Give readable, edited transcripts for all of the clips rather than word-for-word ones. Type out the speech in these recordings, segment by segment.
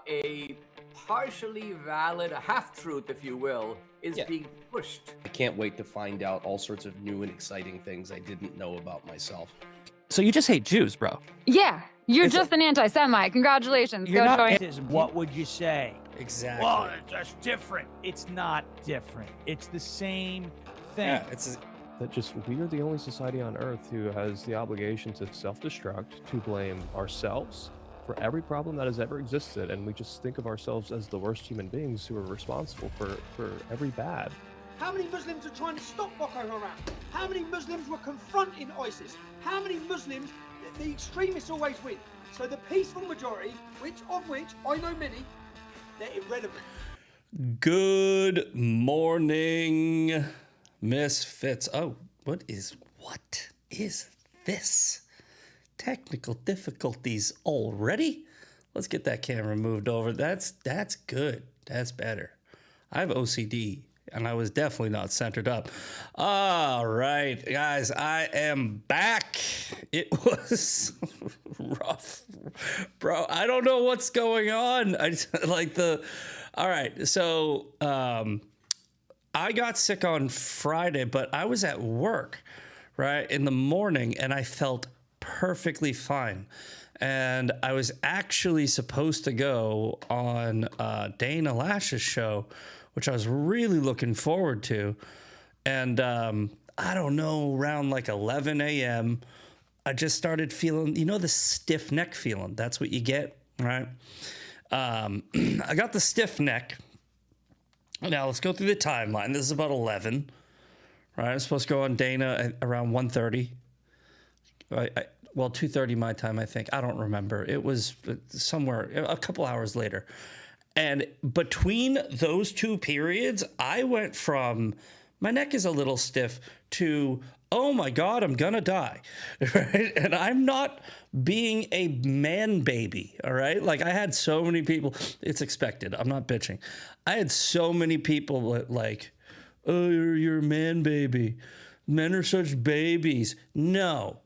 a partially valid, a half-truth, if you will, is being pushed. I can't wait to find out all sorts of new and exciting things I didn't know about myself. So you just hate Jews, bro? Yeah, you're just an anti-Semite. Congratulations. You're not. What would you say? Exactly. Well, it's just different. It's not different. It's the same thing. Yeah, it's that just we are the only society on Earth who has the obligation to self-destruct, to blame ourselves for every problem that has ever existed, and we just think of ourselves as the worst human beings who are responsible for every bad. How many Muslims are trying to stop Boko Haram? How many Muslims were confronting ISIS? How many Muslims, the extremists always win. So the peaceful majority, of which I know many, they're irrelevant. Good morning, Misfits. Oh, what is this? Technical difficulties already? Let's get that camera moved over. That's good. That's better. I have OCD, and I was definitely not centered up. All right, guys, I am back. It was rough, bro. I don't know what's going on. All right, so I got sick on Friday, but I was at work, right, in the morning, and I felt perfectly fine. And I was actually supposed to go on Dana Lash's show, which I was really looking forward to. And I don't know, around like 11 a.m., I just started feeling, the stiff neck feeling. That's what you get, right? I got the stiff neck. Now, let's go through the timeline. This is about 11, right? I'm supposed to go on Dana at around 1:30. 2:30 my time, I think. I don't remember. It was somewhere a couple hours later. And between those two periods, I went from my neck is a little stiff to, oh my God, I'm gonna die, right? And I'm not being a man baby, all right? Like I had so many people, it's expected, I'm not bitching. I had so many people like, oh, you're a man baby. Men are such babies. No,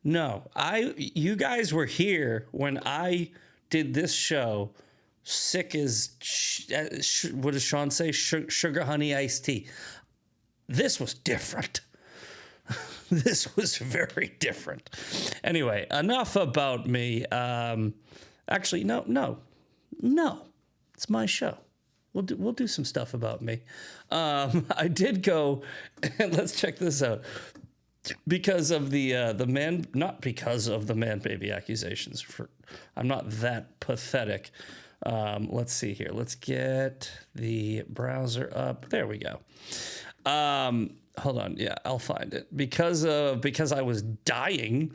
you guys were here when I did this show, sick as, what does Sean say? Sugar, honey, iced tea. This was different. This was very different. Anyway, enough about me. Actually, no. It's my show. We'll do some stuff about me. I did go, and let's check this out. Because of not because of the man baby accusations. I'm not that pathetic. Let's see here. Let's get the browser up. There we go. Hold on. Yeah, I'll find it. Because I was dying,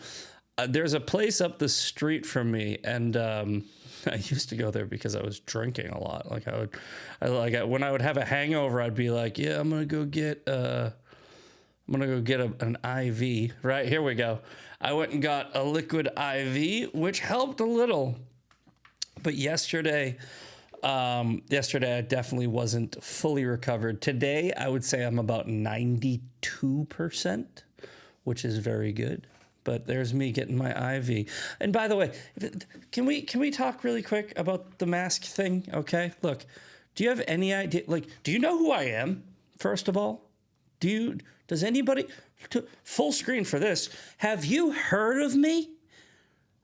there's a place up the street from me, and I used to go there because I was drinking a lot. Like when I would have a hangover, I'd be like, yeah, I'm gonna go get an IV. Right, here we go. I went and got a liquid IV, which helped a little. But yesterday I definitely wasn't fully recovered. Today, I would say I'm about 92%, which is very good. But there's me getting my IV. And by the way, can we talk really quick about the mask thing? Okay, look, do you have any idea? Like, do you know who I am? First of all, does anybody, full screen for this, have you heard of me?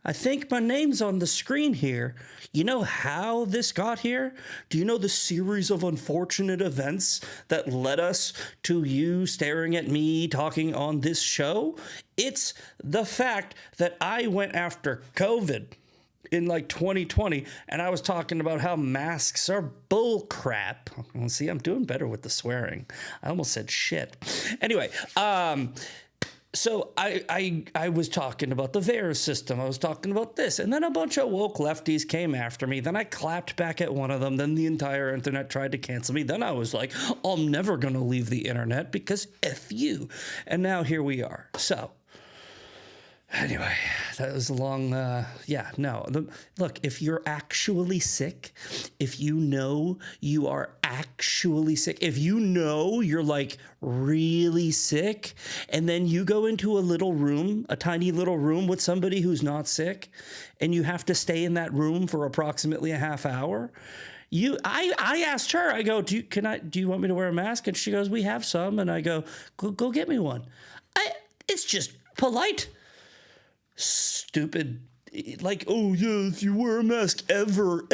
I think my name's on the screen here. You know how this got here? Do you know the series of unfortunate events that led us to you staring at me talking on this show? It's the fact that I went after COVID in like 2020, and I was talking about how masks are bull crap. Well, see, I'm doing better with the swearing. I almost said shit. Anyway, so I was talking about the VAERS system. I was talking about this. And then a bunch of woke lefties came after me. Then I clapped back at one of them. Then the entire internet tried to cancel me. Then I was like, I'm never going to leave the internet because F you. And now here we are. So Anyway, that was a long, look, if you're actually sick, if you know you are actually sick, if you know you're like really sick, and then you go into a little room, a tiny little room with somebody who's not sick, and you have to stay in that room for approximately a half hour, I asked her, I go, do you want me to wear a mask? And she goes, we have some. And I go go get me one. It's just polite. Stupid, like, oh yeah, if you wear a mask ever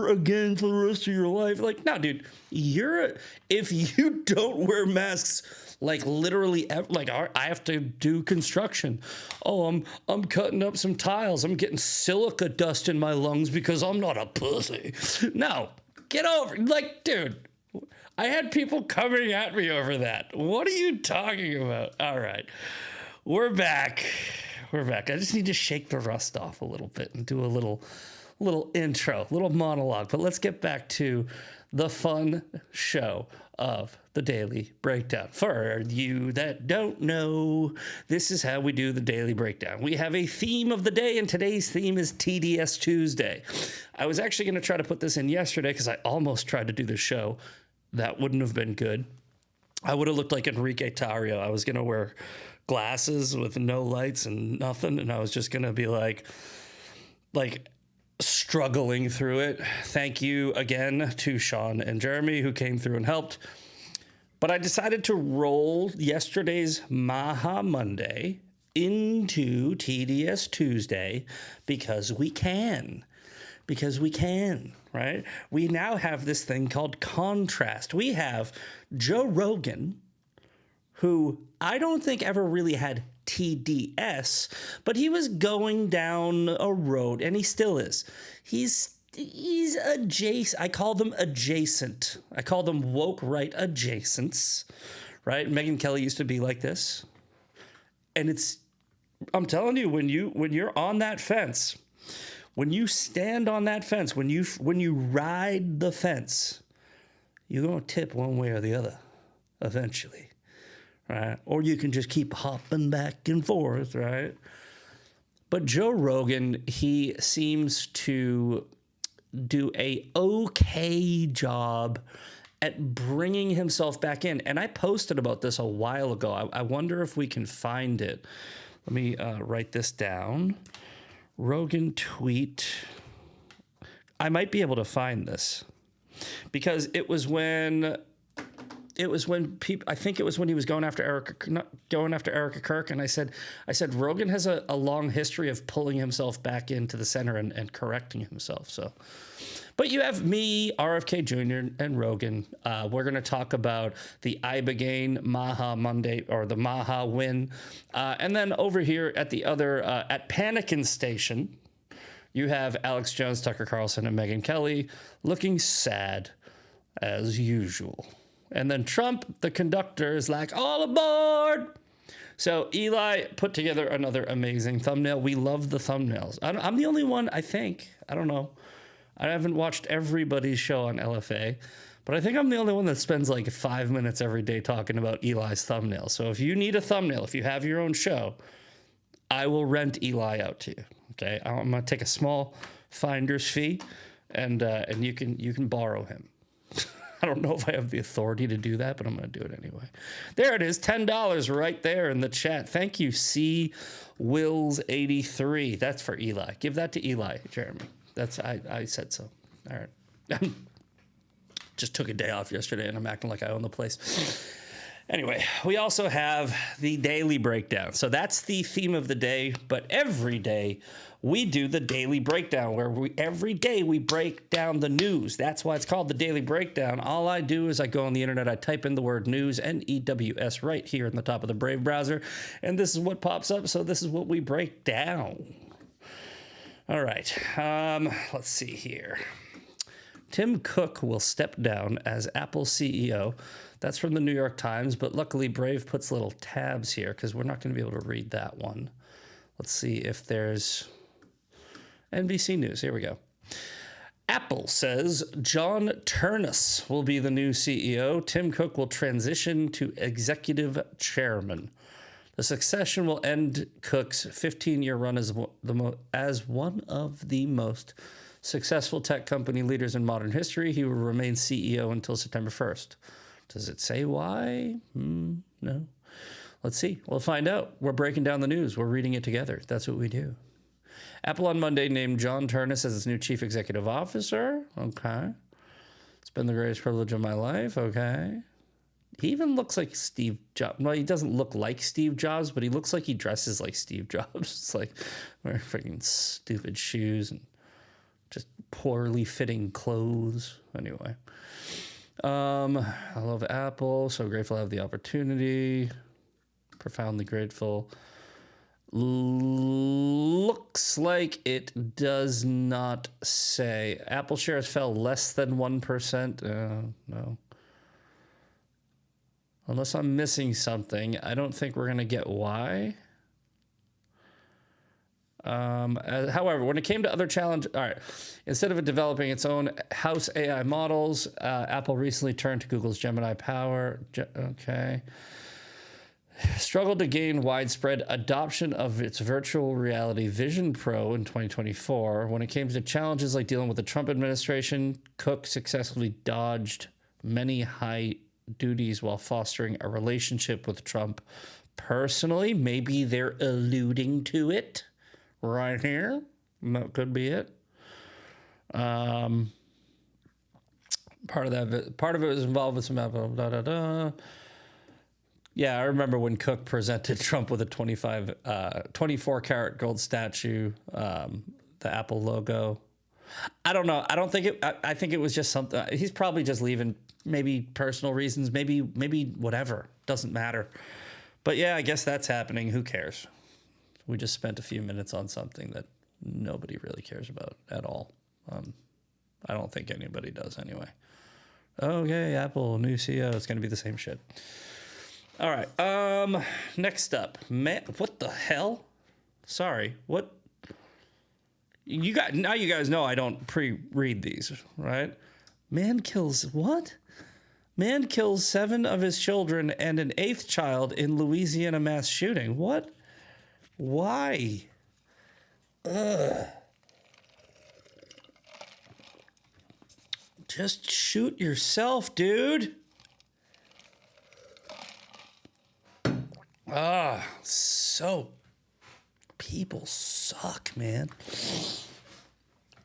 again for the rest of your life, like, no, dude, if you don't wear masks, like literally, like I have to do construction. Oh, I'm cutting up some tiles. I'm getting silica dust in my lungs because I'm not a pussy. No, get over, like, dude. I had people coming at me over that. What are you talking about? All right, we're back. We're back. I just need to shake the rust off a little bit and do a little intro, little monologue. But let's get back to the fun show of the Daily Breakdown. For you that don't know, this is how we do the Daily Breakdown. We have a theme of the day, and today's theme is TDS Tuesday. I was actually going to try to put this in yesterday because I almost tried to do the show. That wouldn't have been good. I would have looked like Enrique Tarrio. I was going to wear glasses with no lights and nothing, and I was just gonna be like struggling through it. Thank you again to Sean and Jeremy who came through and helped. But I decided to roll yesterday's Maha Monday into TDS Tuesday because we can. Right? We now have this thing called contrast. We have Joe Rogan, who I don't think ever really had TDS, but he was going down a road, and he still is. He's adjacent. I call them adjacent. I call them woke right adjacents, right? Megyn Kelly used to be like this. And I'm telling you, when you're on that fence, when you stand on that fence, when you ride the fence, you're going to tip one way or the other eventually. Right? Or you can just keep hopping back and forth, right? But Joe Rogan, he seems to do a okay job at bringing himself back in. And I posted about this a while ago. I wonder if we can find it. Let me write this down. Rogan tweet. I might be able to find this because it was when people, I think it was when he was going after Erica Kirk, and I said Rogan has a long history of pulling himself back into the center and correcting himself. So, but you have me, RFK Jr., and Rogan. We're going to talk about the Ibogaine Maha Monday, or the Maha win, and then over here at the other at Panikin Station, you have Alex Jones, Tucker Carlson, and Megyn Kelly looking sad as usual. And then Trump, the conductor, is like, all aboard. So Eli put together another amazing thumbnail. We love the thumbnails. I'm the only one, I think. I don't know. I haven't watched everybody's show on LFA, but I think I'm the only one that spends like 5 minutes every day talking about Eli's thumbnail. So if you need a thumbnail, if you have your own show, I will rent Eli out to you. Okay, I'm gonna take a small finder's fee, and you can borrow him. I don't know if I have the authority to do that, but I'm going to do it anyway. There it is, $10 right there in the chat. Thank you, C. Wills83. That's for Eli. Give that to Eli, Jeremy. I said so. All right. Just took a day off yesterday, and I'm acting like I own the place. Anyway, we also have the Daily Breakdown. So that's the theme of the day, but every day we do the Daily Breakdown, where every day we break down the news. That's why it's called the Daily Breakdown. All I do is I go on the internet, I type in the word news, NEWS, right here in the top of the Brave browser, and this is what pops up, so this is what we break down. All right, let's see here. Tim Cook will step down as Apple CEO. That's from the New York Times, but luckily Brave puts little tabs here because we're not going to be able to read that one. Let's see if there's NBC News. Here we go. Apple says John Ternus will be the new CEO. Tim Cook will transition to executive chairman. The succession will end Cook's 15-year run as one of the most successful tech company leaders in modern history. He will remain CEO until September 1st. Does it say why? No. Let's see. We'll find out. We're breaking down the news. We're reading it together. That's what we do. Apple on Monday named John Ternus as its new chief executive officer. Okay. It's been the greatest privilege of my life. Okay. He even looks like Steve Jobs. Well, he doesn't look like Steve Jobs, but he looks like he dresses like Steve Jobs. It's like wearing freaking stupid shoes and just poorly fitting clothes. Anyway. I love Apple. So grateful to have the opportunity. Profoundly grateful. Looks like it does not say. Apple shares fell less than 1%. No. Unless I'm missing something, I don't think we're going to get why. However, when it came to other challenges, all right, instead of developing its own house AI models, Apple recently turned to Google's Gemini Power. Okay. Struggled to gain widespread adoption of its virtual reality Vision Pro in 2024. When it came to challenges like dealing with the Trump administration, Cook successfully dodged many high duties while fostering a relationship with Trump personally. Maybe they're alluding to it right here. That could be it. Part of it was involved with some Apple. Yeah, I remember when Cook presented Trump with a 24 karat gold statue, the Apple logo. I don't know. I think it was just something. He's probably just leaving, maybe personal reasons, maybe whatever. Doesn't matter. But yeah, I guess that's happening. Who cares? We just spent a few minutes on something that nobody really cares about at all. I don't think anybody does anyway. Okay, Apple, new CEO. It's going to be the same shit. All right. Next up, what the hell? Sorry. What? You guys know I don't pre-read these, right? Man kills what? Man kills 7 of his children and an 8th child in Louisiana mass shooting. What? Why? Ugh. Just shoot yourself, dude. So people suck, man.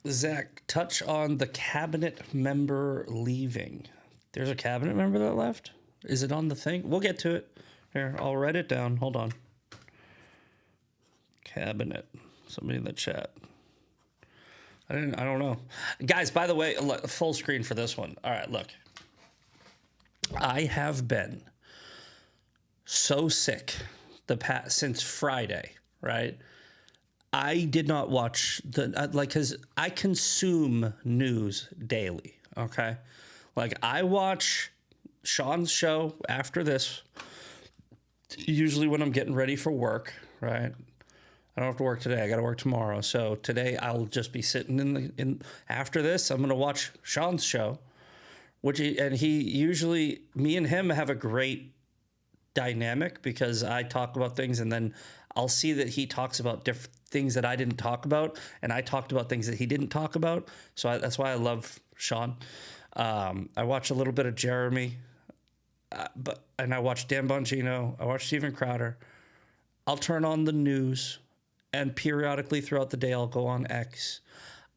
Zach, touch on the cabinet member leaving. There's a cabinet member that left? Is it on the thing? We'll get to it. Here, I'll write it down. Hold on. Cabinet. Somebody in the chat. I don't know. Guys, by the way, look, full screen for this one. All right, look. I have been so sick since Friday, right? I did not watch because I consume news daily, okay? Like, I watch Sean's show after this, usually when I'm getting ready for work, right? I don't have to work today. I got to work tomorrow. So today I'll just be sitting in after this, I'm going to watch Sean's show, me and him have a great dynamic because I talk about things and then I'll see that he talks about different things that I didn't talk about, and I talked about things that he didn't talk about. So that's why I love Sean. I watch a little bit of Jeremy, and I watch Dan Bongino. I watch Steven Crowder. I'll turn on the news, and periodically throughout the day, I'll go on X.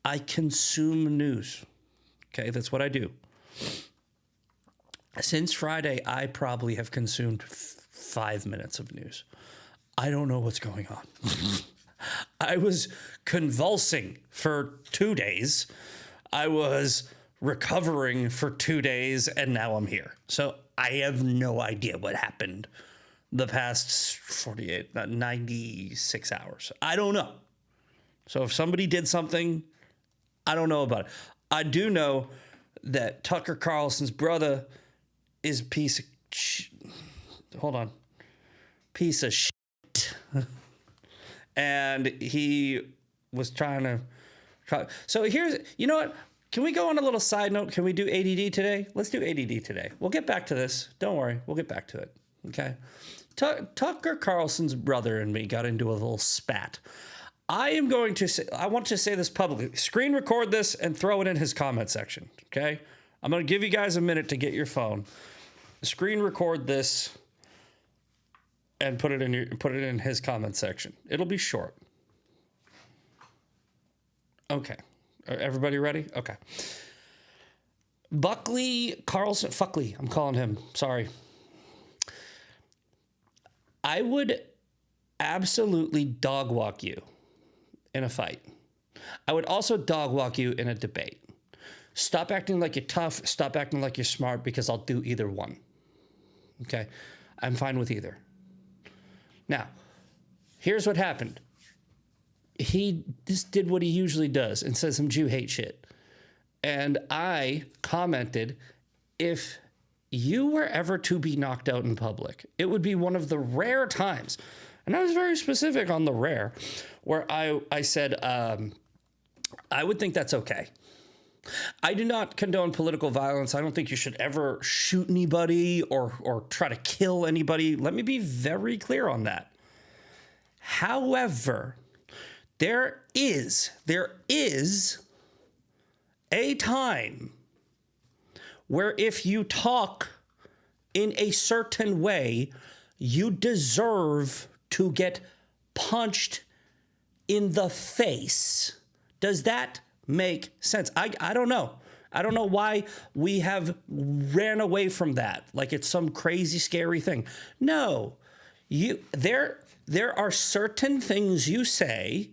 I consume news. Okay, that's what I do. Since Friday, I probably have consumed 5 minutes of news. I don't know what's going on. I was convulsing for 2 days. I was recovering for 2 days, and now I'm here. So I have no idea what happened the past 96 hours. I don't know. So if somebody did something, I don't know about it. I do know that Tucker Carlson's brother is a piece of shit. And he was trying to So here's, you know what? Can we go on a little side note? Can we do ADD today? Let's do ADD today. We'll get back to this. Don't worry. We'll get back to it. Okay. Tucker Carlson's brother and me got into a little spat. I want to say this publicly. Screen record this and throw it in his comment section, okay? I'm going to give you guys a minute to get your phone. Screen record this and put it in his comment section. It'll be short. Okay. Are everybody ready? Okay. Buckley Carlson, Fuckley, I'm calling him. Sorry. I would absolutely dog walk you in a fight. I would also dog walk you in a debate. Stop acting like you're tough. Stop acting like you're smart, because I'll do either one. Okay? I'm fine with either. Now, here's what happened. He just did what he usually does and said some Jew hate shit. And I commented, if you were ever to be knocked out in public, it would be one of the rare times, and I was very specific on the rare, where I said, I would think that's okay. I do not condone political violence. I don't think you should ever shoot anybody or try to kill anybody. Let me be very clear on that. However, there is a time where if you talk in a certain way, you deserve to get punched in the face. Does that make sense? I don't know. I don't know why we have ran away from that like it's some crazy, scary thing. No, there are certain things you say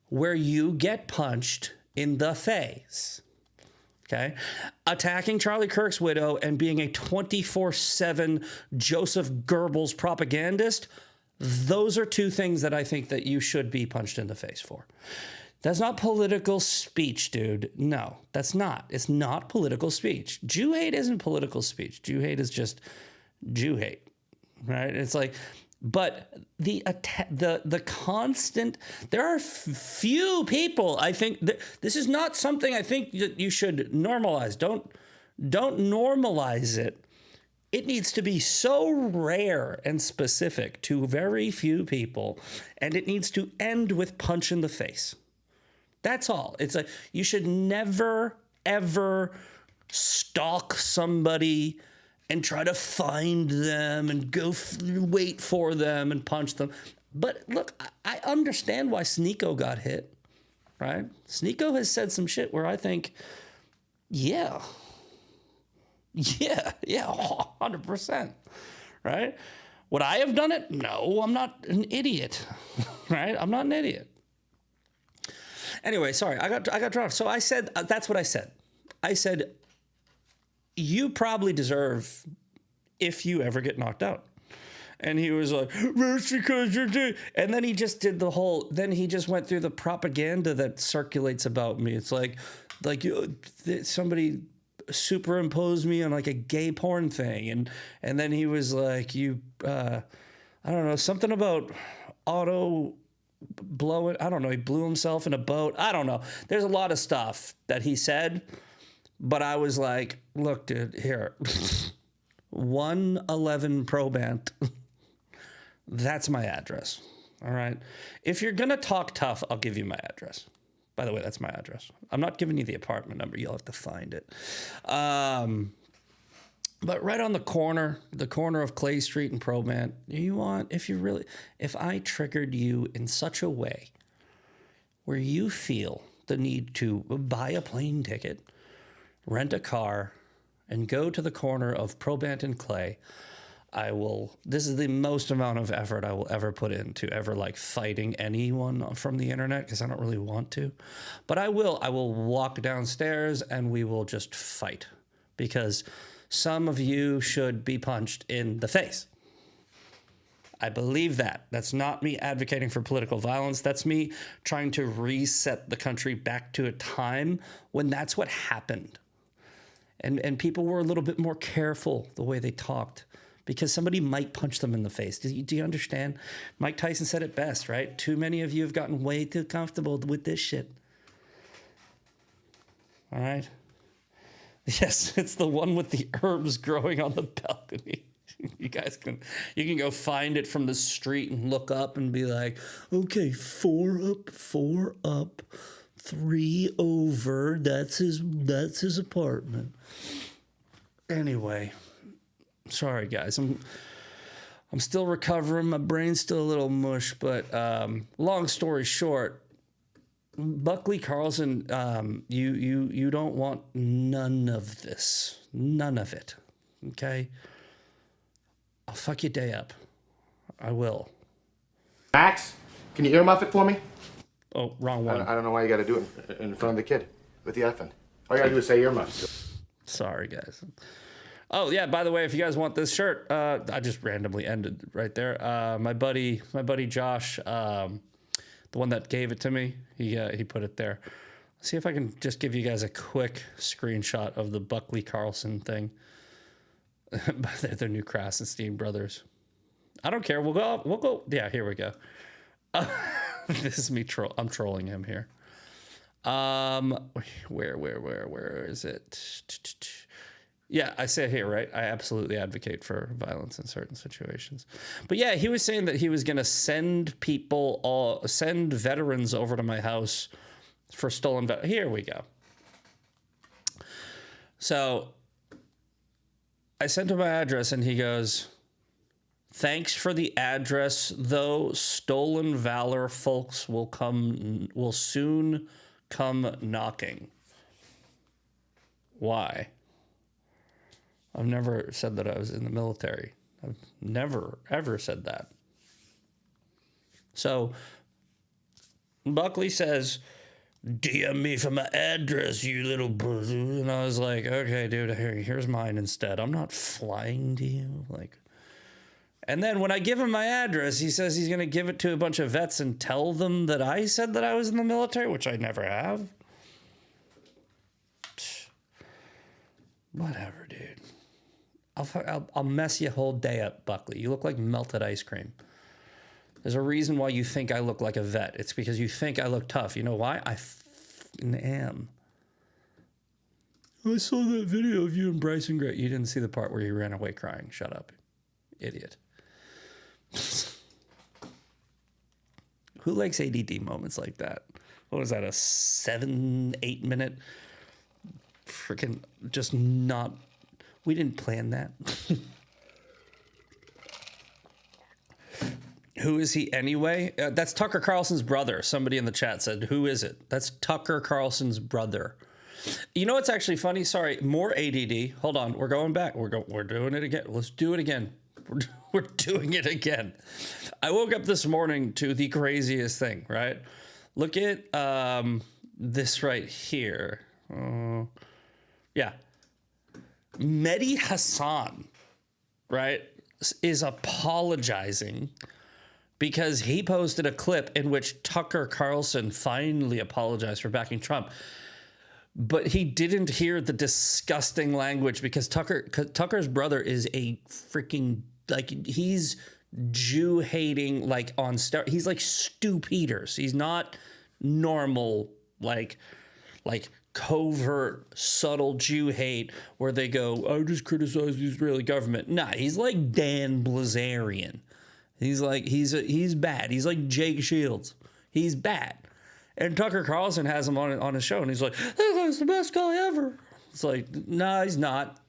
where you get punched in the face. Okay? Attacking Charlie Kirk's widow and being a 24/7 Joseph Goebbels propagandist, those are two things that I think that you should be punched in the face for. That's not political speech, dude. No, that's not. It's not political speech. Jew hate isn't political speech. Jew hate is just Jew hate, right? It's like, but the constant, there are few people, I think, this is not something I think that you should normalize. Don't normalize it. It needs to be so rare and specific to very few people, and it needs to end with punch in the face. That's all. It's like, you should never, ever stalk somebody and try to find them and go wait for them and punch them. But look, I understand why Sneeko got hit, right? Sneeko has said some shit where I think, yeah, 100%, right? Would I have done it? No, I'm not an idiot, right? I'm not an idiot. Anyway, sorry, I got dropped. So I said, that's what I said. I said, you probably deserve if you ever get knocked out. And he was like, that's because you're dead. And then he just did then he just went through the propaganda that circulates about me. It's like somebody superimposed me on like a gay porn thing. And then he was like, I don't know, something about auto blowing. I don't know. He blew himself in a boat. I don't know. There's a lot of stuff that he said. But I was like, look, dude, here, 111 Probant. That's my address. All right. If you're going to talk tough, I'll give you my address. By the way, that's my address. I'm not giving you the apartment number. You'll have to find it. But right on the corner of Clay Street and Probant, if I triggered you in such a way where you feel the need to buy a plane ticket, rent a car, and go to the corner of Probant and Clay, this is the most amount of effort I will ever put into ever like fighting anyone from the internet, because I don't really want to. But I will walk downstairs and we will just fight, because some of you should be punched in the face. I believe that. That's not me advocating for political violence. That's me trying to reset the country back to a time when that's what happened. And people were a little bit more careful the way they talked, because somebody might punch them in the face. Do you understand? Mike Tyson said it best, right? Too many of you have gotten way too comfortable with this shit. All right? Yes, it's the one with the herbs growing on the balcony. You can go find it from the street and look up and be like, okay, 4 up, 3 over. That's his apartment. Anyway, sorry guys, I'm still recovering. My brain's still a little mush, but long story short, Buckley Carlson, you don't want none of this, none of it. Okay. I'll fuck your day up. I will. Max, can you earmuff it for me? Oh, wrong one. I don't know why you got to do it in front of the kid with the iPhone. All you got to do is say earmuffs. Sorry, guys. Oh, yeah, by the way, if you guys want this shirt, I just randomly ended right there. My buddy Josh, the one that gave it to me, he put it there. See if I can just give you guys a quick screenshot of the Buckley Carlson thing. They're new Krasenstein brothers. I don't care. We'll go. Yeah, here we go. This is me I'm trolling him here. Where is it? Yeah, I say here, right? I absolutely advocate for violence in certain situations. But yeah, he was saying that he was going to send veterans over to my house for stolen. Here we go. So I sent him my address and he goes, thanks for the address, though stolen valor folks will soon come knocking. Why? I've never said that I was in the military. I've never, ever said that. So Buckley says, DM me for my address, you little buzz. And I was like, okay, dude, here's mine instead. I'm not flying to you. And then when I give him my address, he says he's going to give it to a bunch of vets and tell them that I said that I was in the military, which I never have. Whatever, dude. I'll mess your whole day up, Buckley. You look like melted ice cream. There's a reason why you think I look like a vet. It's because you think I look tough. You know why? I am. I saw that video of you and Bryson Gray. You didn't see the part where you ran away crying. Shut up, idiot. Who likes ADD moments like that? What was that, a 7-8 minute freaking just not... We didn't plan that. Who is he anyway? That's Tucker Carlson's brother. Somebody in the chat said, who is it? That's Tucker Carlson's brother. You know what's actually funny? Sorry, more ADD. Hold on, we're going back. We're doing it again. Let's do it again. We're doing it again. I woke up this morning to the craziest thing, right? Look at this right here. Yeah. Mehdi Hasan, right, is apologizing because he posted a clip in which Tucker Carlson finally apologized for backing Trump. But he didn't hear the disgusting language because Tucker's brother is a freaking, he's Jew hating, he's like Stu Peters. He's not normal, like covert, subtle Jew hate where they go, I just criticize the Israeli government. Nah, he's like Dan Blazarian. He's bad. He's like Jake Shields. He's bad. And Tucker Carlson has him on his show, and he's like, that guy's the best guy ever. It's like, no, he's not.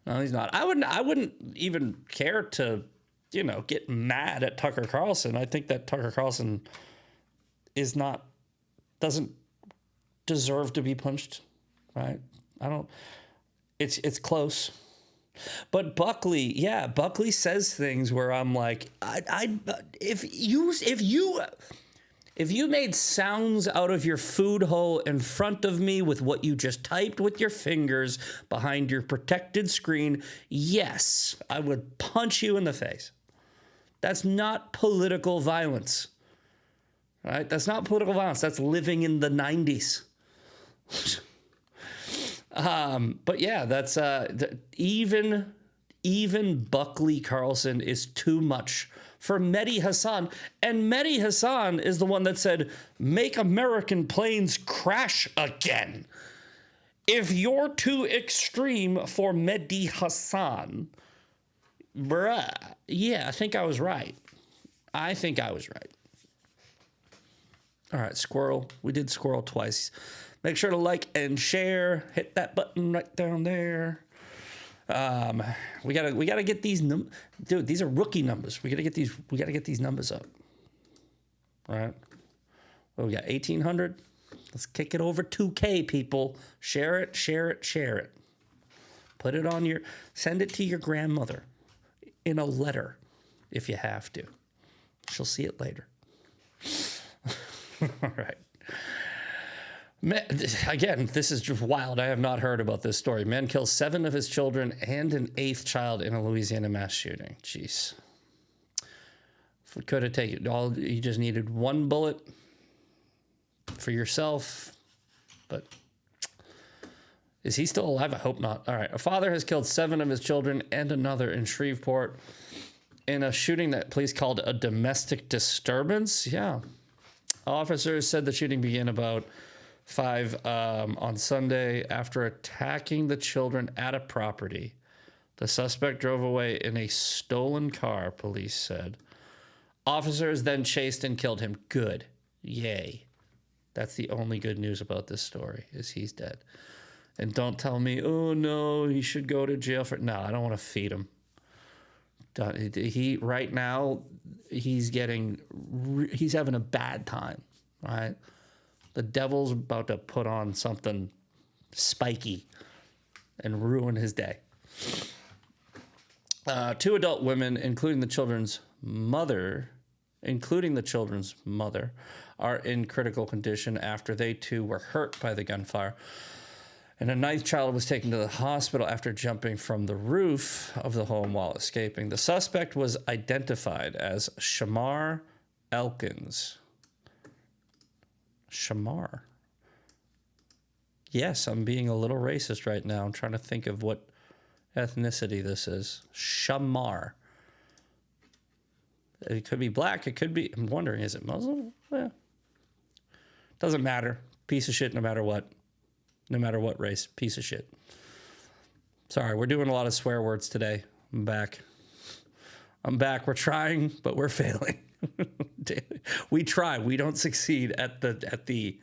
No, he's not. I wouldn't even care to, get mad at Tucker Carlson. I think that Tucker Carlson doesn't deserve to be punched, right? It's close. But Buckley says things where I'm like, if you made sounds out of your food hole in front of me with what you just typed with your fingers behind your protected screen, yes, I would punch you in the face. That's not political violence, right? That's not political violence. That's living in the 90s. But yeah, that's even Buckley Carlson is too much for Mehdi Hasan. And Mehdi Hasan is the one that said, make American planes crash again. If you're too extreme for Mehdi Hasan, bruh, yeah, I think I was right. All right, squirrel. We did squirrel twice. Make sure to like and share. Hit that button right down there. We gotta get these dude. These are rookie numbers. We gotta get these numbers up. All right. Well, we got 1,800. Let's kick it over 2K, people. Share it. Put it on send it to your grandmother in a letter if you have to. She'll see it later. All right. Again, this is just wild. I have not heard about this story. Man kills 7 of his children and an 8th child in a Louisiana mass shooting. Jeez. If we could have taken all, you just needed 1 bullet for yourself. But is he still alive? I hope not. All right. A father has killed 7 of his children and another in Shreveport in a shooting that police called a domestic disturbance. Yeah. Officers said the shooting began about 5 on Sunday after attacking the children at a property. The suspect drove away in a stolen car, police said. Officers then chased and killed him. Good. Yay. That's the only good news about this story, is he's dead. And don't tell me, oh no, he should go to jail for... No, I don't want to feed him. Right now, he's having a bad time, right? The devil's about to put on something spiky and ruin his day. 2 adult women, including the children's mother, are in critical condition after they too were hurt by the gunfire. And a 9th child was taken to the hospital after jumping from the roof of the home while escaping. The suspect was identified as Shamar Elkins. Shamar. Yes, I'm being a little racist right now. I'm trying to think of what ethnicity this is. Shamar. It could be black. It could be... I'm wondering, is it Muslim? Yeah. Doesn't matter. Piece of shit no matter what. No matter what race. Piece of shit. Sorry, we're doing a lot of swear words today. I'm back. We're trying, but we're failing. We try. We don't succeed at the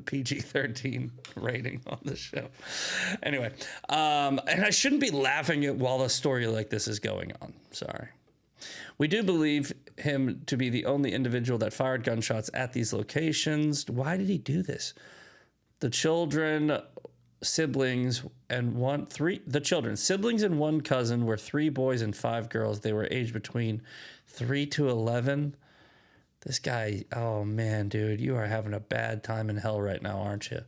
PG-13 rating on the show. Anyway, and I shouldn't be laughing at while a story like this is going on. Sorry. We do believe him to be the only individual that fired gunshots at these locations. Why did he do this? The children, siblings, and one cousin were 3 boys and 5 girls. They were aged between 3 to 11. This guy, oh man, dude, you are having a bad time in hell right now, aren't you?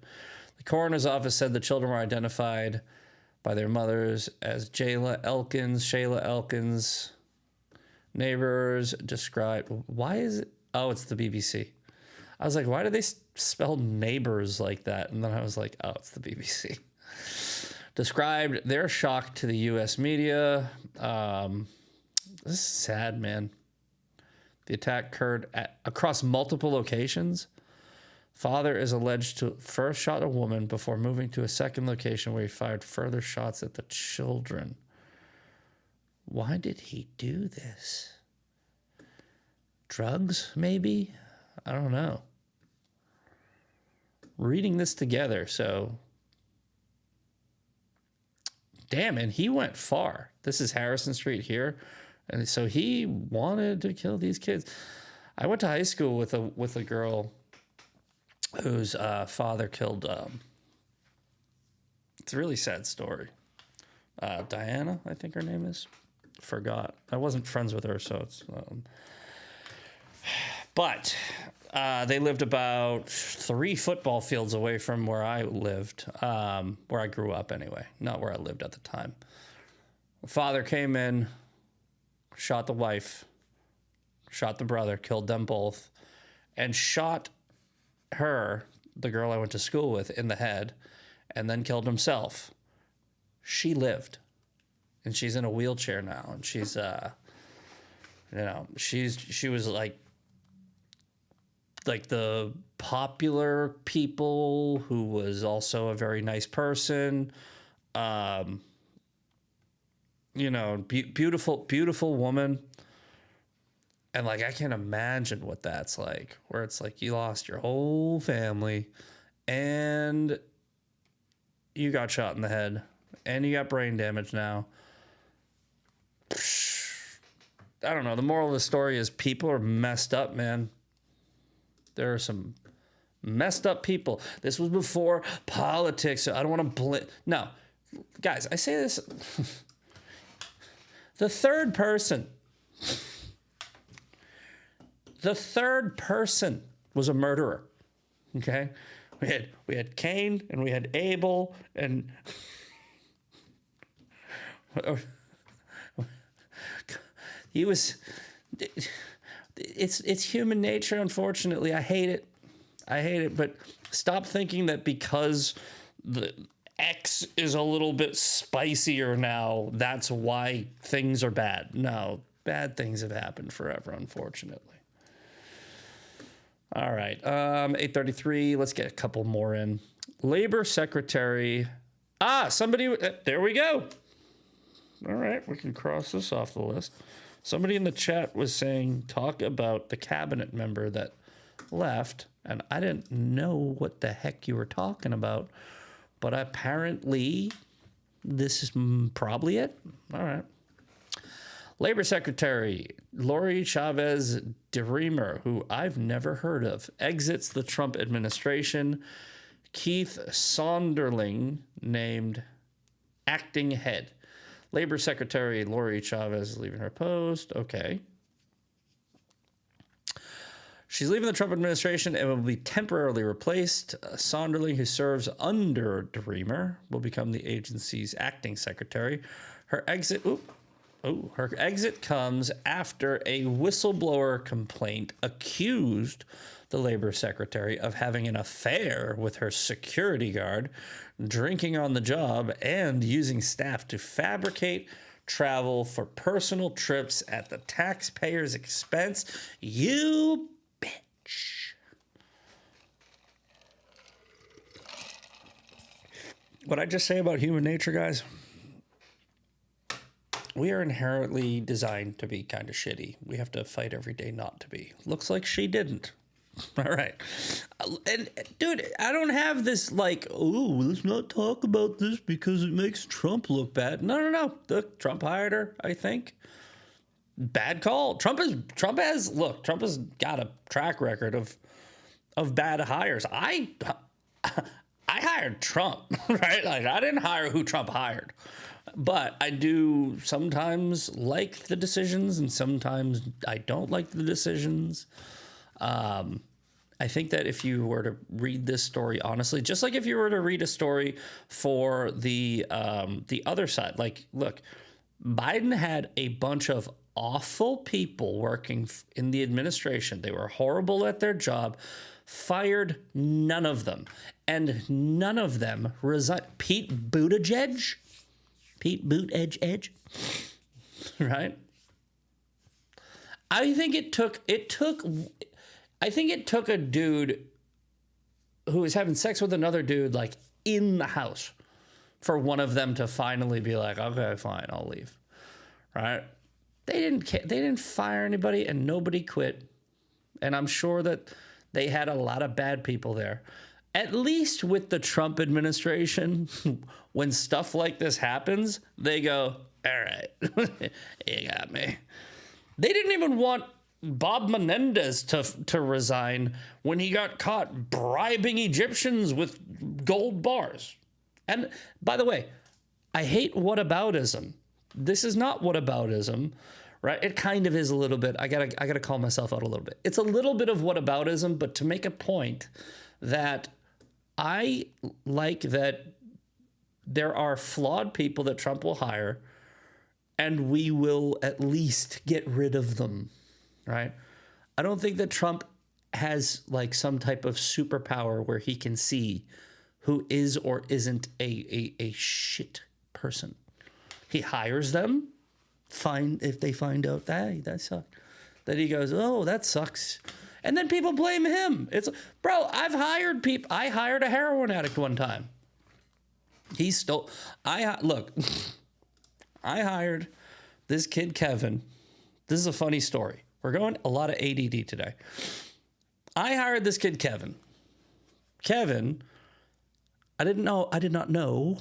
The coroner's office said the children were identified by their mothers as Shayla Elkins. Neighbors described, why is it? Oh, it's the BBC. I was like, why do they spell neighbors like that? And then I was like, oh, it's the BBC. Described their shock to the U.S. media. This is sad, man. The attack occurred across multiple locations. Father is alleged to first shot a woman before moving to a second location where he fired further shots at the children. Why did he do this? Drugs, maybe? I don't know. Reading this together, so... Damn, and he went far. This is Harrison Street here. And so he wanted to kill these kids. I went to high school with a girl whose father killed... it's a really sad story. Diana, I think her name is. Forgot. I wasn't friends with her, so it's... but they lived about 3 football fields away from where I lived, where I grew up anyway, not where I lived at the time. The father came in, shot the wife, shot the brother, killed them both, and shot her, the girl I went to school with, in the head, and then killed himself. She lived. And she's in a wheelchair now, and she's, she was like the popular people who was also a very nice person. you know, beautiful woman. And like, I can't imagine what that's like, where it's like you lost your whole family and you got shot in the head and you got brain damage now. I don't know. The moral of the story is people are messed up, man. There are some messed up people. This was before politics, so I don't want to No, guys, I say this. The third person was a murderer. Okay? We had Cain and we had Abel and he was it's human nature, unfortunately. I hate it, but stop thinking that because the X is a little bit spicier now, that's why things are bad. No, bad things have happened forever, unfortunately. All right, 8:33. Let's get a couple more in. Labor Secretary. Somebody. There we go. All right, we can cross this off the list. Somebody in the chat was saying, talk about the cabinet member that left, and I didn't know what the heck you were talking about, but apparently this is probably it. All right. Labor Secretary Lori Chavez DeRemer, who I've never heard of, exits the Trump administration. Keith Sonderling named acting head. Labor Secretary Lori Chavez is leaving her post. Okay. She's leaving the Trump administration and will be temporarily replaced. Sonderling, who serves under DeRemer, will become the agency's acting secretary. Her exit comes after a whistleblower complaint accused the labor secretary of having an affair with her security guard, drinking on the job, and using staff to fabricate travel for personal trips at the taxpayer's expense. You bitch. What I just say about human nature, guys? We are inherently designed to be kind of shitty. We have to fight every day not to be. Looks like she didn't. All right. And dude, I don't have this like, oh, let's not talk about this because it makes Trump look bad. No. Look, Trump hired her, I think. Bad call. Trump has got a track record of bad hires. I hired Trump, right? Like, I didn't hire who Trump hired. But I do sometimes like the decisions and sometimes I don't like the decisions. I think that if you were to read this story honestly, just like if you were to read a story for the other side, like, look, Biden had a bunch of awful people working in the administration. They were horrible at their job, fired none of them, and none of them resigned. Pete Buttigieg, right? I think it took a dude who was having sex with another dude like in the house for one of them to finally be like, okay, fine, I'll leave. Right? They didn't fire anybody and nobody quit. And I'm sure that they had a lot of bad people there. At least with the Trump administration, when stuff like this happens, they go, all right, you got me. They didn't even want Bob Menendez to resign when he got caught bribing Egyptians with gold bars. And by the way, I hate whataboutism. This is not whataboutism, right? It kind of is a little bit. I gotta call myself out a little bit. It's a little bit of whataboutism, but to make a point that I like that there are flawed people that Trump will hire, and we will at least get rid of them, right? I don't think that Trump has like some type of superpower where he can see who is or isn't a shit person. He hires them, if they find out that sucked. Then he goes, oh, that sucks. And then people blame him. It's, bro, I've hired people. I hired a heroin addict one time. Look, I hired this kid, Kevin. This is a funny story. We're going a lot of ADD today. I hired this kid, Kevin. Kevin, I did not know.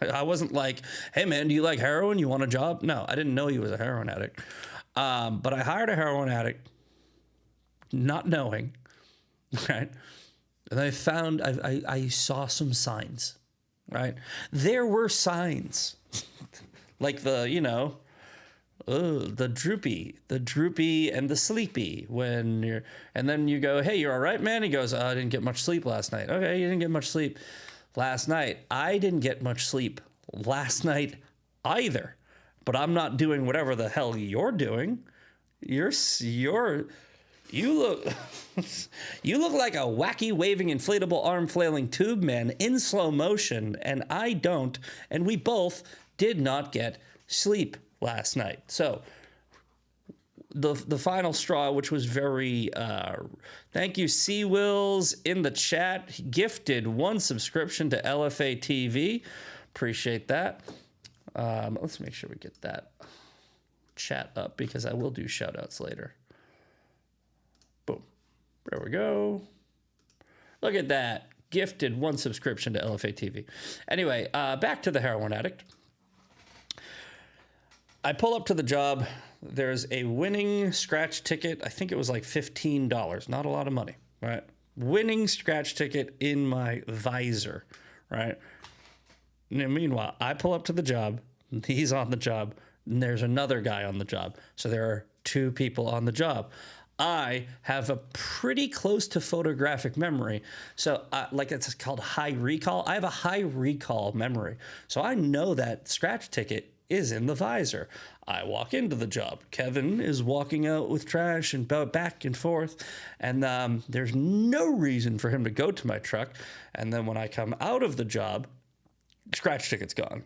I wasn't like, hey man, do you like heroin? You want a job? No, I didn't know he was a heroin addict. But I hired a heroin addict, not knowing, right? And I found, I saw some signs, right? There were signs, like the, you know, the droopy and the sleepy when you're, and then you go, hey, you're all right, man? He goes, I didn't get much sleep last night. Okay, you didn't get much sleep last night. I didn't get much sleep last night either, but I'm not doing whatever the hell you're doing. You look you look like a wacky waving inflatable arm flailing tube man in slow motion, and I don't, and we both did not get sleep last night. So the final straw, which was very thank you, C Wills in the chat. He gifted 1 subscription to LFA TV. Appreciate that. Let's make sure we get that chat up because I will do shout outs later. Boom. There we go. Look at that. Gifted 1 subscription to LFA TV. Anyway, back to the heroin addict. I pull up to the job. There's a winning scratch ticket. I think it was like $15. Not a lot of money, right? Winning scratch ticket in my visor, right? And meanwhile, I pull up to the job. He's on the job. And there's another guy on the job. So there are 2 people on the job. I have a pretty close to photographic memory. So like it's called high recall. I have a high recall memory. So I know that scratch ticket is in the visor. I walk into the job. Kevin is walking out with trash and back and forth. And there's no reason for him to go to my truck. And then when I come out of the job, scratch ticket's gone.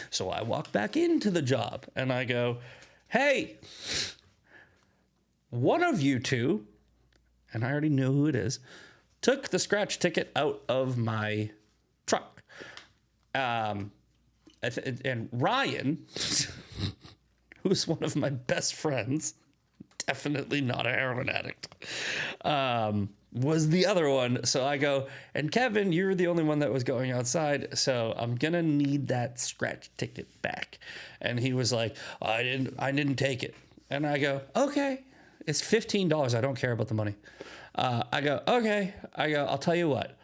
So I walk back into the job and I go, hey, one of you 2, and I already know who it is, took the scratch ticket out of my truck. And Ryan, who's one of my best friends, definitely not a heroin addict, was the other one. So I go, and Kevin, you're the only one that was going outside, so I'm gonna need that scratch ticket back. And he was like, I didn't take it. And I go, okay, it's $15. I don't care about the money. I go, okay. I'll tell you what.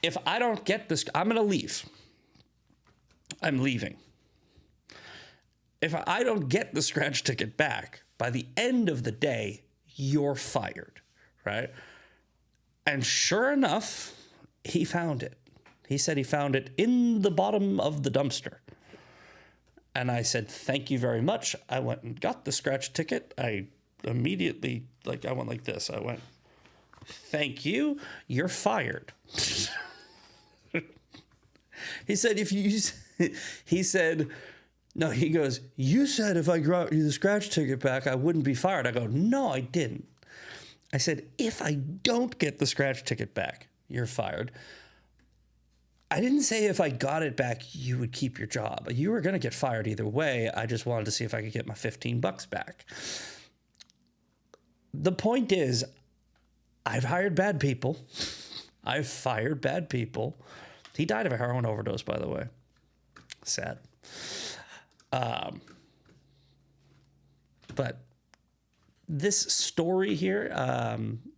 If I don't get this, I'm gonna leave. I'm leaving. If I don't get the scratch ticket back, by the end of the day, you're fired, right? And sure enough, he found it. He said he found it in the bottom of the dumpster. And I said, thank you very much. I went and got the scratch ticket. I immediately, I went like this. I went, thank you, you're fired. He said, no, he goes, you said if I got you the scratch ticket back, I wouldn't be fired. I go, no, I didn't. I said, if I don't get the scratch ticket back, you're fired. I didn't say if I got it back, you would keep your job. You were going to get fired either way. I just wanted to see if I could get my $15 back. The point is, I've hired bad people. I've fired bad people. He died of a heroin overdose, by the way. Sad. But this story here,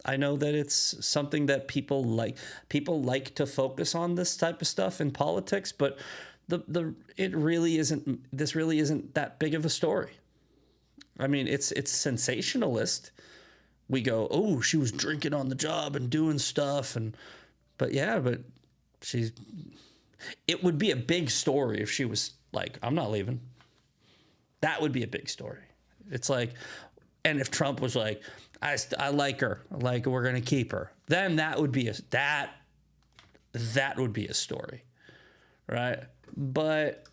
I know that it's something that people like to focus on this type of stuff in politics, but this really isn't that big of a story. I mean, it's sensationalist. We go, oh, she was drinking on the job and doing stuff, but it would be a big story if she was like, I'm not leaving. That would be a big story. It's like, and if Trump was like, I like her, we're going to keep her, then that would be that would be a story, right? But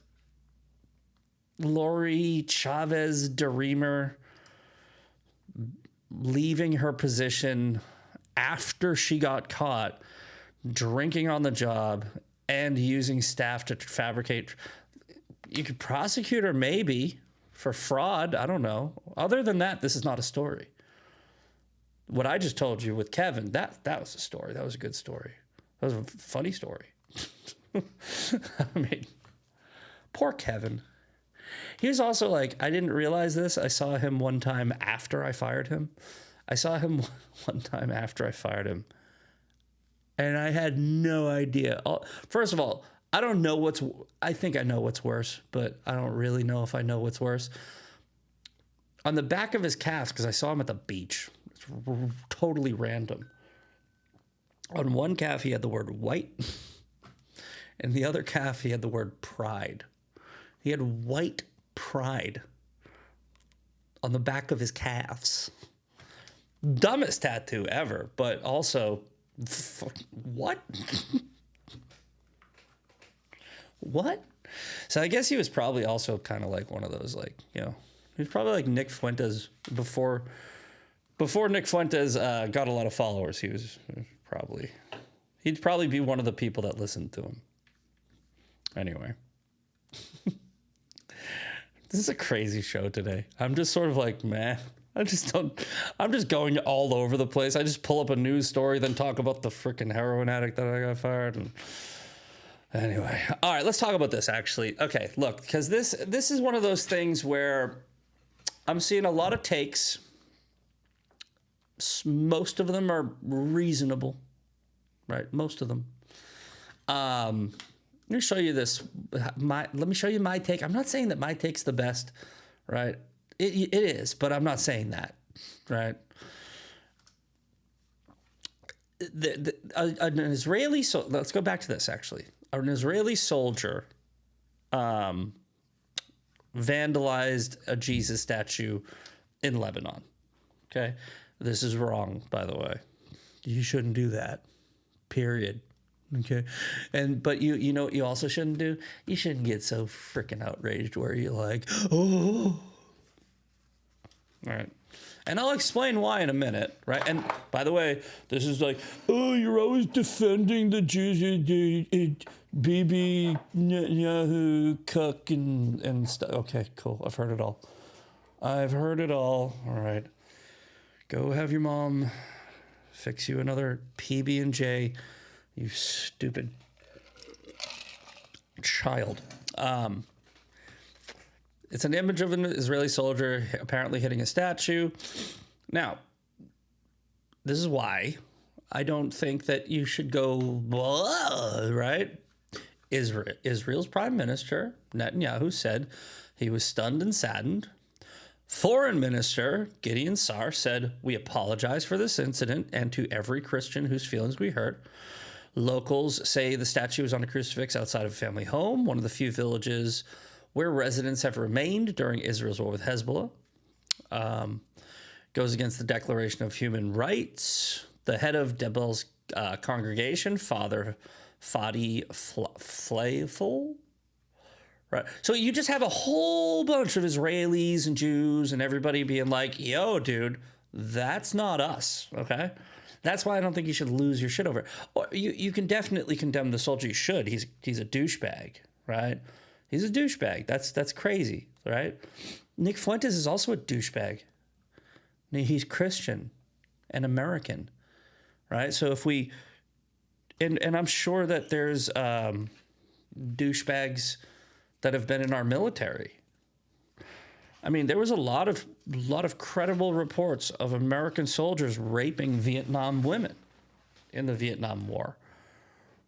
Lori Chavez DeRemer leaving her position after she got caught drinking on the job and using staff to fabricate You could prosecute her maybe for fraud. I don't know. Other than that, this is not a story. What I just told you with Kevin, that was a story. That was a good story. That was a funny story. I mean, poor Kevin. He was also like, I didn't realize this. I saw him one time after I fired him. And I had no idea. First of all, I don't know I think I know what's worse, but I don't really know if I know what's worse. On the back of his calves, because I saw him at the beach. It's totally random. On one calf, he had the word white. And the other calf, he had the word pride. He had white pride on the back of his calves. Dumbest tattoo ever, but also, what? What? So I guess he was probably also kind of like one of those, like, you know, he was probably like Nick Fuentes before Nick Fuentes got a lot of followers. He'd probably be one of the people that listened to him. Anyway. This is a crazy show today. I'm just sort of like, man, I'm just going all over the place. I just pull up a news story, then talk about the freaking heroin addict that I got fired. And anyway, all right, let's talk about this actually. Okay, look, because this is one of those things where I'm seeing a lot of takes. Most of them are reasonable, right? Most of them. Let me show you this. Let me show you my take. I'm not saying that my take's the best, right? It is, but I'm not saying that, right? An Israeli, so let's go back to this actually. An Israeli soldier vandalized a Jesus statue in Lebanon. Okay, this is wrong, by the way. You shouldn't do that. Period. Okay, but you know what you also shouldn't do? You shouldn't get so freaking outraged where you're like, oh. All right. And I'll explain why in a minute, right? And by the way, this is like, oh, you're always defending the Jews, Bibi, Netanyahu, Cook, and stuff. Okay, cool. I've heard it all. All right. Go have your mom fix you another PB&J, you stupid child. It's an image of an Israeli soldier apparently hitting a statue. Now, this is why I don't think that you should go, blah, right? Israel's prime minister, Netanyahu, said he was stunned and saddened. Foreign Minister Gideon Sa'ar said, we apologize for this incident and to every Christian whose feelings we hurt. Locals say the statue was on a crucifix outside of a family home, one of the few villages where residents have remained during Israel's war with Hezbollah. Goes against the Declaration of Human Rights. The head of Debel's congregation, Father Fadi Flayful. Right. So you just have a whole bunch of Israelis and Jews and everybody being like, yo, dude, that's not us. Okay. That's why I don't think you should lose your shit over it. Or you can definitely condemn the soldier. You should. He's a douchebag, right? He's a douchebag. That's crazy, right? Nick Fuentes is also a douchebag. He's Christian and American, right? So if we, and I'm sure that there's douchebags that have been in our military. I mean, there was a lot of credible reports of American soldiers raping Vietnam women in the Vietnam War,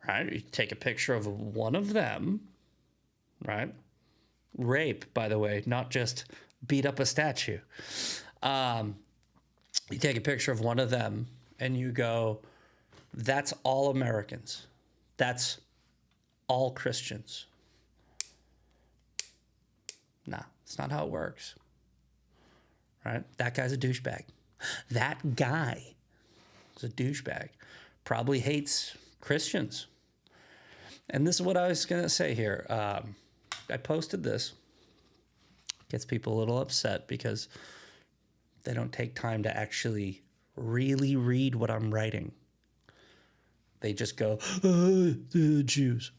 right? You take a picture of one of them, right? Rape, by the way, not just beat up a statue. You take a picture of one of them and you go, that's all Americans. That's all Christians. Nah, it's not how it works. Right? That guy's a douchebag. That guy is a douchebag. Probably hates Christians. And this is what I was going to say here. I posted this. Gets people a little upset because they don't take time to actually really read what I'm writing. They just go, the Jews.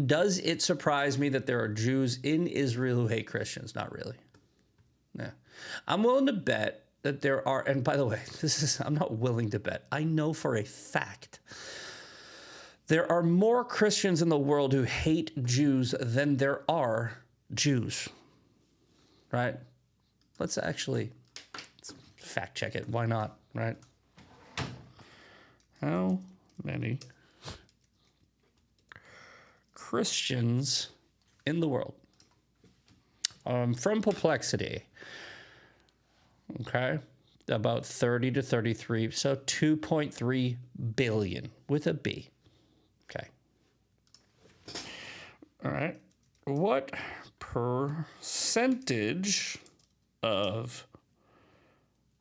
Does it surprise me that there are Jews in Israel who hate Christians? Not really. Yeah. I'm willing to bet that there are, and by the way, I'm not willing to bet. I know for a fact there are more Christians in the world who hate Jews than there are Jews. Right? Let's fact check it. Why not? Right? How many Christians in the world? From Perplexity. Okay. About 30 to 33. So 2.3 billion with a B. Okay. All right. What percentage of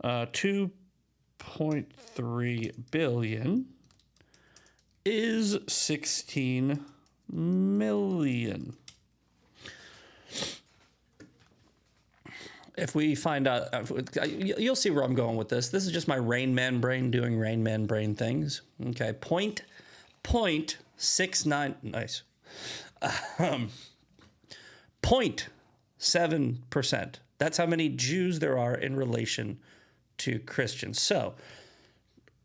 2.3 billion is 16 million? If we find out, you'll see where I'm going with this. This is just my Rain Man brain doing Rain Man brain things. Okay, 0.69, nice. 0.7%. That's how many Jews there are in relation to Christians. So,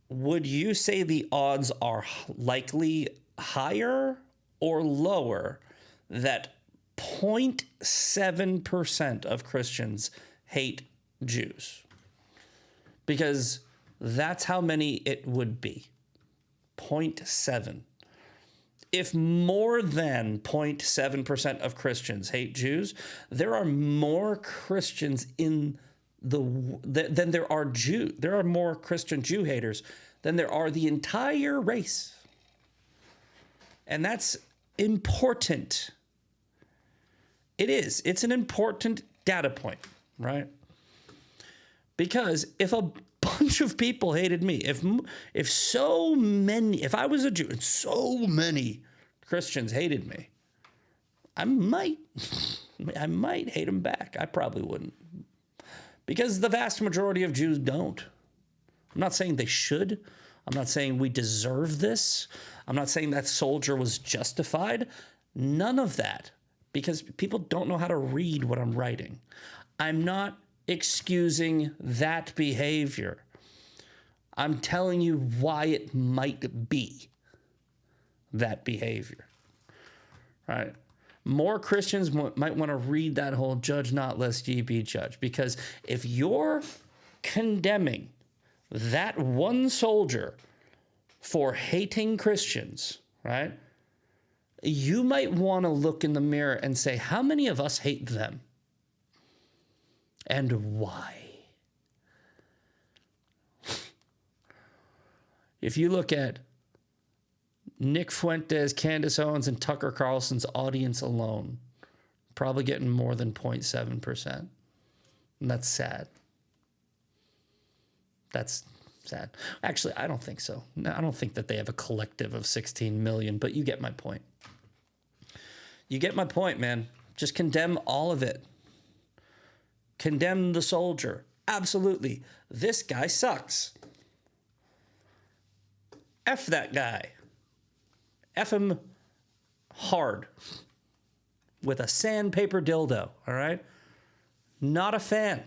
would you say the odds are likely higher or lower that 0.7% of Christians hate Jews? Because that's how many it would be. 0.7. If more than 0.7% of Christians hate Jews, there are more Christians than there are Jews. There are more Christian Jew haters than there are the entire race. And that's important. It is. It's an important data point, right? Because if a bunch of people hated me, if I was a Jew and so many Christians hated me, I might hate them back. I probably wouldn't. Because the vast majority of Jews don't. I'm not saying they should. I'm not saying we deserve this. I'm not saying that soldier was justified. None of that. Because people don't know how to read what I'm writing. I'm not excusing that behavior. I'm telling you why it might be that behavior. Right? More Christians might want to read that whole judge not lest ye be judged. Because if you're condemning that one soldier for hating Christians, right? You might want to look in the mirror and say, how many of us hate them? And why? If you look at Nick Fuentes, Candace Owens, and Tucker Carlson's audience alone, probably getting more than 0.7%. And that's sad. That's sad. Actually, I don't think so. No, I don't think that they have a collective of 16 million, but you get my point. You get my point, man. Just condemn all of it. Condemn the soldier. Absolutely. This guy sucks. F that guy. F him hard. With a sandpaper dildo, all right? Not a fan.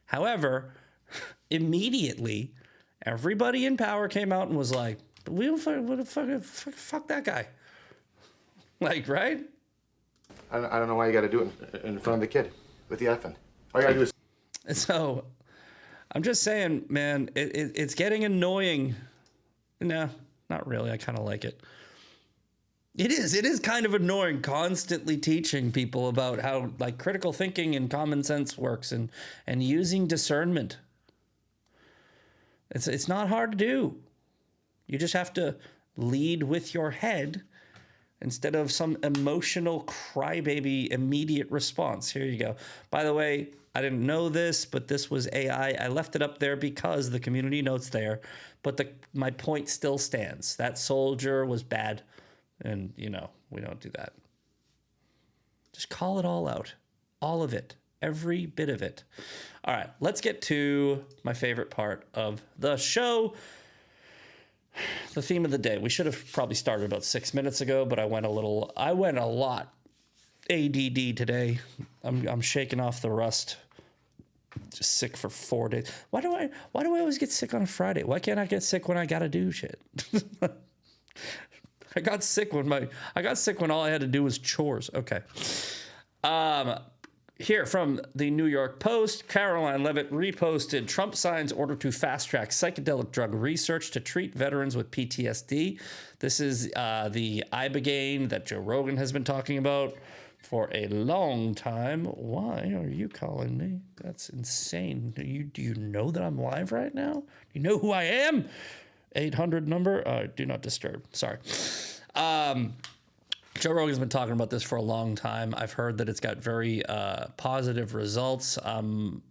However, immediately, everybody in power came out and was like, we don't fuck that guy. Like, right? I don't know why you got to do it in front of the kid with the effing. All you got to do is. And so, I'm just saying, man, it's getting annoying. No, not really. I kind of like it. It is kind of annoying constantly teaching people about how like critical thinking and common sense works and using discernment. It's not hard to do. You just have to lead with your head instead of some emotional crybaby immediate response. Here you go. By the way, I didn't know this, but this was AI. I left it up there because the community note's there, but my point still stands. That soldier was bad, and, you know, we don't do that. Just call it all out. All of it. Every bit of it. All right, let's get to my favorite part of the show. the theme of the day. We should have probably started about 6 minutes ago, but I went a lot ADD today. I'm shaking off the rust. Just sick for 4 days. Why do I always get sick on a Friday? Why can't I get sick when I gotta do shit? I got sick when all I had to do was chores. Okay. Here from the New York Post, Caroline Levitt reposted Trump signs order to fast-track psychedelic drug research to treat veterans with PTSD. This is the Ibogaine that Joe Rogan has been talking about for a long time. Why are you calling me? That's insane. Do you know that I'm live right now? Do you know who I am? 800 number? Do not disturb. Sorry. Joe Rogan's been talking about this for a long time. I've heard that it's got very positive results. I'm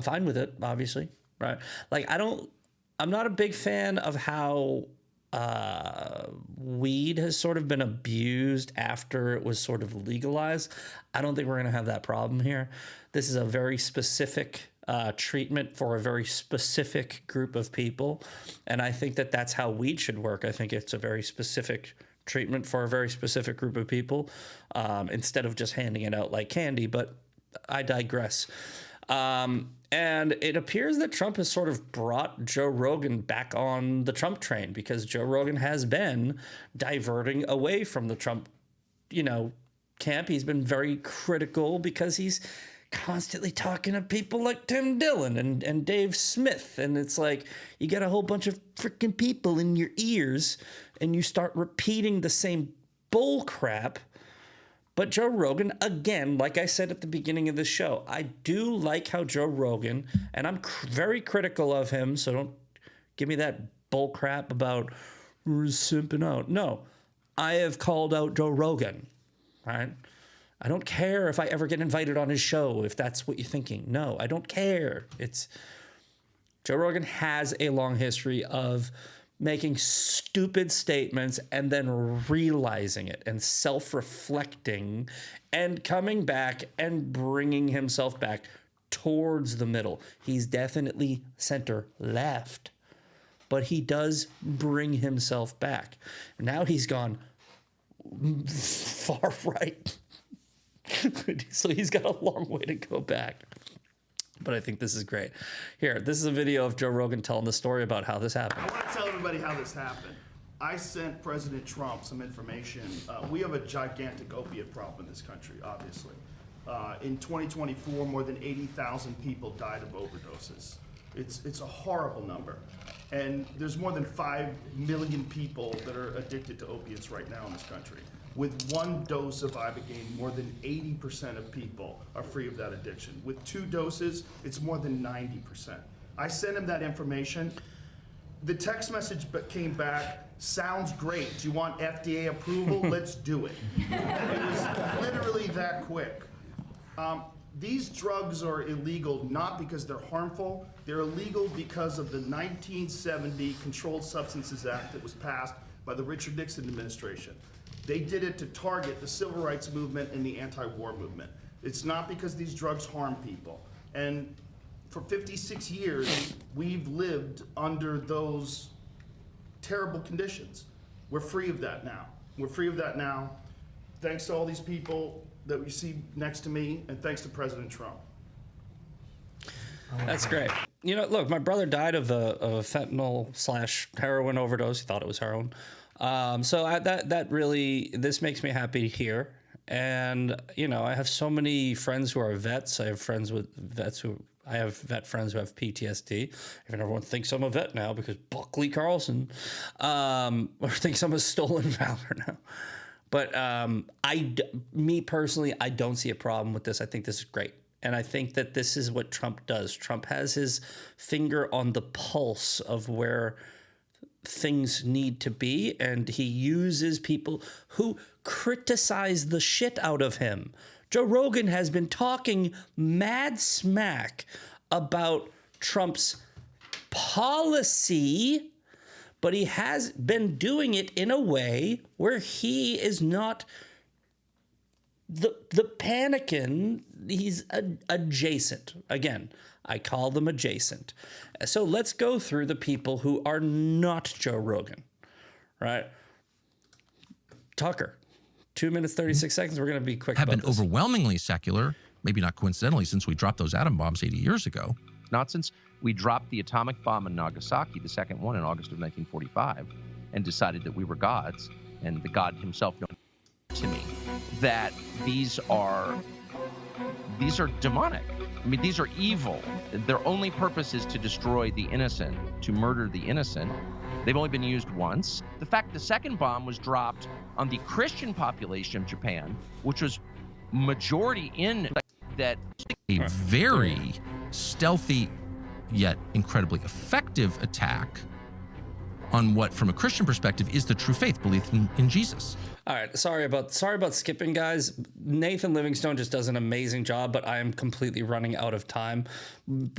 fine with it, obviously, right? Like, I'm not a big fan of how weed has sort of been abused after it was sort of legalized. I don't think we're going to have that problem here. This is a very specific treatment for a very specific group of people. And I think that that's how weed should work. I think it's a very specific treatment for a very specific group of people, instead of just handing it out like candy. But I digress. And it appears that Trump has sort of brought Joe Rogan back on the Trump train, because Joe Rogan has been diverting away from the Trump, camp. He's been very critical because he's constantly talking to people like Tim Dillon and Dave Smith. And it's like, you get a whole bunch of freaking people in your ears and you start repeating the same bull crap. But Joe Rogan, again, like I said at the beginning of the show, I do like how Joe Rogan, and I'm very critical of him, so don't give me that bull crap about simping out. No, I have called out Joe Rogan, right? I don't care if I ever get invited on his show, if that's what you're thinking. No, I don't care. Joe Rogan has a long history of making stupid statements and then realizing it and self-reflecting and coming back and bringing himself back towards the middle. He's definitely center left, but he does bring himself back. Now he's gone far right. So he's got a long way to go back. But I think this is great. Here, this is a video of Joe Rogan telling the story about how this happened. I want to tell everybody how this happened. I sent President Trump some information. We have a gigantic opiate problem in this country, obviously. In 2024, more than 80,000 people died of overdoses. It's a horrible number. And there's more than 5 million people that are addicted to opiates right now in this country. With one dose of Ibogaine, more than 80% of people are free of that addiction. With 2 doses, it's more than 90%. I sent him that information. The text message came back, sounds great. Do you want FDA approval? Let's do it. It was literally that quick. These drugs are illegal not because they're harmful. They're illegal because of the 1970 Controlled Substances Act that was passed by the Richard Nixon administration. They did it to target the civil rights movement and the anti-war movement. It's not because these drugs harm people. And for 56 years, we've lived under those terrible conditions. We're free of that now. We're free of that now. Thanks to all these people that we see next to me, and thanks to President Trump. That's great. Look, my brother died of a fentanyl/heroin overdose. He thought it was heroin. So that really, this makes me happy to hear. And, I have so many friends who are vets. I have vet friends who have PTSD. Even everyone thinks I'm a vet now because Buckley Carlson, or thinks I'm a stolen valor now. But me personally, I don't see a problem with this. I think this is great. And I think that this is what Trump does. Trump has his finger on the pulse of where things need to be, and he uses people who criticize the shit out of him. Joe Rogan has been talking mad smack about Trump's policy, but he has been doing it in a way where he is not the panicking. He's adjacent. Again, I call them adjacent. So let's go through the people who are not Joe Rogan, right? Tucker, 2 minutes, 36 seconds. We're going to be quick have about been this. overwhelmingly secular, maybe not coincidentally, since we dropped those atom bombs 80 years ago. Not since we dropped the atomic bomb in Nagasaki, the second one in August of 1945, and decided that we were gods, and the God himself known to me, that these are demonic. I mean, these are evil. Their only purpose is to destroy the innocent, to murder the innocent. They've only been used once. The fact the second bomb was dropped on the Christian population of Japan, which was majority in that. A very stealthy yet incredibly effective attack on what, from a Christian perspective, is the true faith, belief in Jesus. All right, sorry about skipping, guys. Nathan Livingstone just does an amazing job, but I am completely running out of time.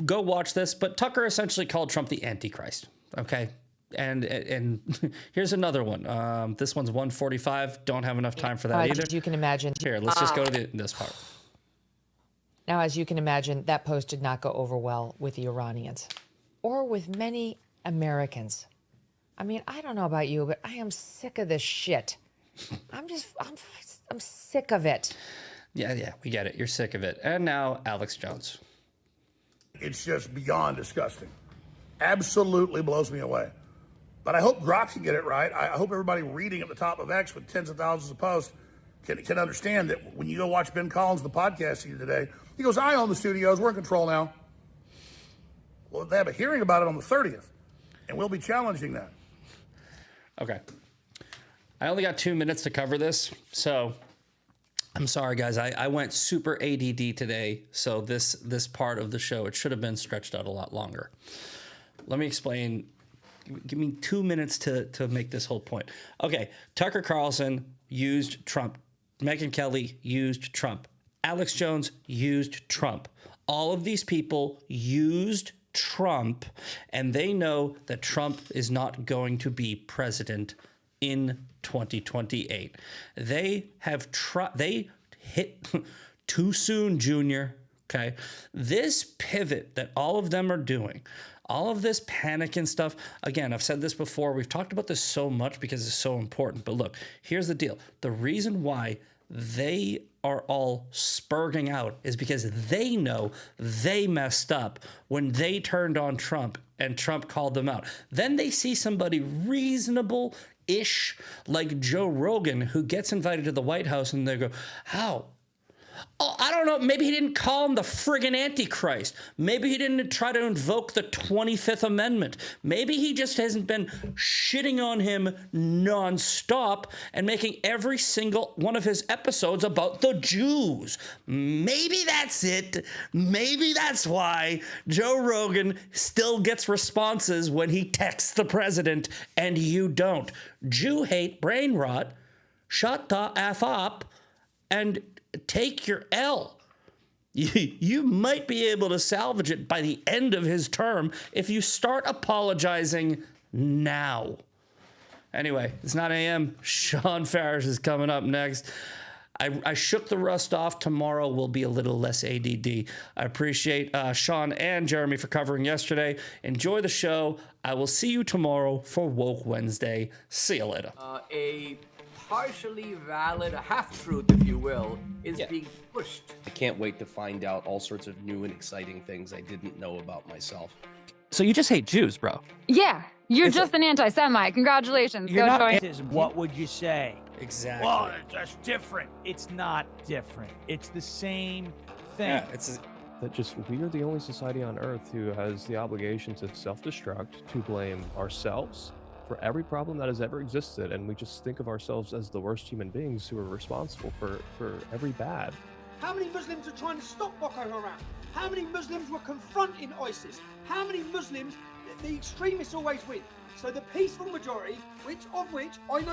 Go watch this. But Tucker essentially called Trump the Antichrist. Okay, and here's another one. This one's 1:45. Don't have enough time for that either. As you can imagine. Here, let's just go to this part. Now, as you can imagine, that post did not go over well with the Iranians or with many Americans. I mean, I don't know about you, but I am sick of this shit. I'm sick of it. Yeah, we get it. You're sick of it. And now Alex Jones. It's just beyond disgusting. Absolutely blows me away. But I hope Grok can get it right. I hope everybody reading at the top of X with tens of thousands of posts can understand that when you go watch Ben Collins, the podcast today, he goes, I own the studios. We're in control now. Well, they have a hearing about it on the 30th, and we'll be challenging that. Okay. I only got 2 minutes to cover this, so I'm sorry, guys. I went super ADD today, so this part of the show, it should have been stretched out a lot longer. Let me explain. Give me 2 minutes to make this whole point. Okay, Tucker Carlson used Trump. Megyn Kelly used Trump. Alex Jones used Trump. All of these people used Trump, and they know that Trump is not going to be president in 2028. They hit too soon, Junior. Okay. This pivot that all of them are doing, all of this panic and stuff. Again, I've said this before. We've talked about this so much because it's so important. But look, here's the deal. The reason why they are all spurging out is because they know they messed up when they turned on Trump and Trump called them out. Then they see somebody reasonable-ish like Joe Rogan who gets invited to the White House and they go, how? Oh, I don't know. Maybe he didn't call him the friggin' Antichrist. Maybe he didn't try to invoke the 25th Amendment. Maybe he just hasn't been shitting on him nonstop and making every single one of his episodes about the Jews. Maybe that's it. Maybe that's why Joe Rogan still gets responses when he texts the president and you don't. Jew hate, brain rot, shut the F up, and take your L. You might be able to salvage it by the end of his term if you start apologizing now. Anyway, it's 9 a.m. Sean Farish is coming up next. I shook the rust off. Tomorrow will be a little less ADD. I appreciate Sean and Jeremy for covering yesterday. Enjoy the show. I will see you tomorrow for Woke Wednesday. See you later. A partially valid, a half-truth, if you will, is being pushed. I can't wait to find out all sorts of new and exciting things I didn't know about myself. So you just hate Jews, bro? Yeah, you're just an anti-Semite. Congratulations. You're Go not join. What would you say? Exactly. Well, that's different. It's not different. It's the same thing. Yeah, it's that just we are the only society on earth who has the obligation to self-destruct, to blame ourselves for every problem that has ever existed, and we just think of ourselves as the worst human beings who are responsible for every bad. How many Muslims are trying to stop Boko Haram? How many Muslims were confronting ISIS? How many Muslims, the extremists always win. So the peaceful majority, of which I know